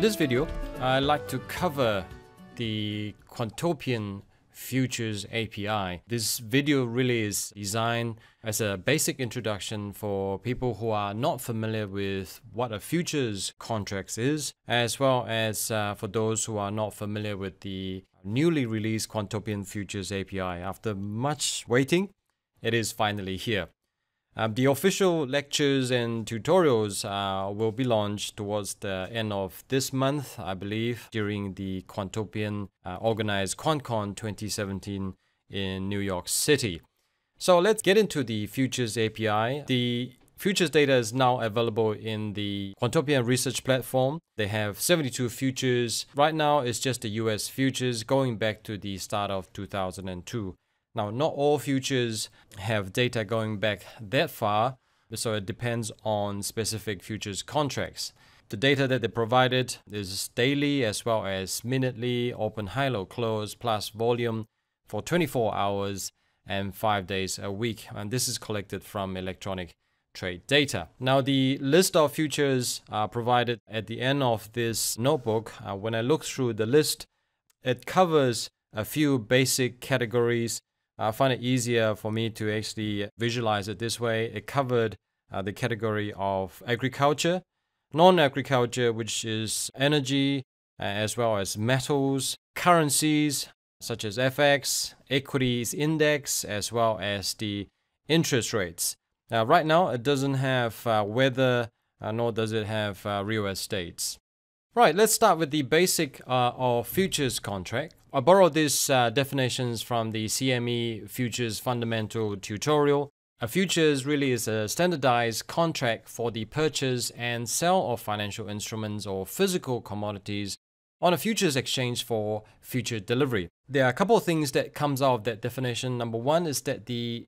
this video, I'd like to cover the Quantopian Futures API. This video really is designed as a basic introduction for people who are not familiar with what a futures contract is, as well as for those who are not familiar with the newly released Quantopian Futures API. After much waiting, it is finally here. The official lectures and tutorials will be launched towards the end of this month, I believe, during the Quantopian organized QuantCon 2017 in New York City. So let's get into the Futures API. The futures data is now available in the Quantopian research platform. They have 72 futures. Right now, it's just the US futures going back to the start of 2002. Now, not all futures have data going back that far, so it depends on specific futures contracts. The data that they provided is daily as well as minutely, open, high, low, close, plus volume for 24 hours and 5 days a week. And this is collected from electronic trade data. Now, the list of futures are provided at the end of this notebook. When I look through the list, it covers a few basic categories. I find it easier for me to actually visualize it this way. It covered the category of agriculture, non-agriculture, which is energy, as well as metals, currencies, such as FX, equities index, as well as the interest rates. Right now, it doesn't have weather, nor does it have real estates. Right, let's start with the basic of futures contract. I borrowed these definitions from the CME Futures Fundamental tutorial. A futures really is a standardized contract for the purchase and sale of financial instruments or physical commodities on a futures exchange for future delivery. There are a couple of things that comes out of that definition. Number one is that the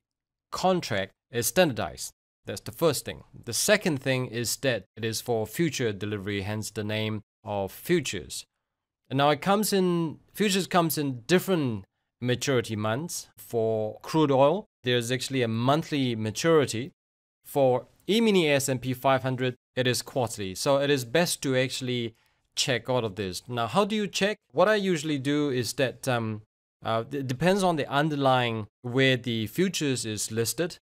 contract is standardized. That's the first thing. The second thing is that it is for future delivery, hence the name of futures. And now futures comes in different maturity months. For crude oil, there's actually a monthly maturity. For E-mini S&P 500, it is quarterly. So it is best to actually check all of this. Now, how do you check? What I usually do is that it depends on the underlying where the futures is listed.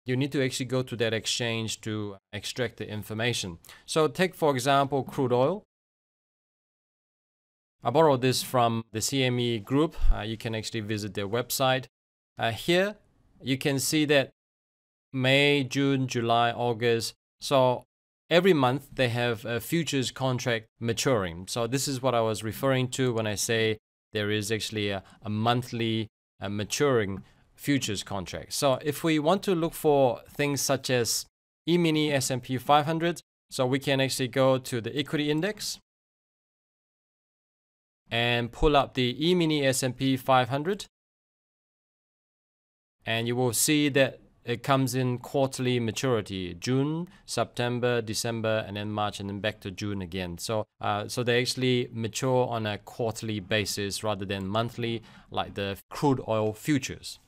You need to actually go to that exchange to extract the information. So take, for example, crude oil. I borrowed this from the CME group. You can actually visit their website. Here, you can see that May, June, July, August. So every month, they have a futures contract maturing. So this is what I was referring to when I say there is actually a monthly maturing futures contract. So if we want to look for things such as E-mini S&P 500, so we can actually go to the equity index and pull up the E-mini S&P 500, and you will see that it comes in quarterly maturity: June, September, December, and then March, and then back to June again. So they actually mature on a quarterly basis rather than monthly, like the crude oil futures.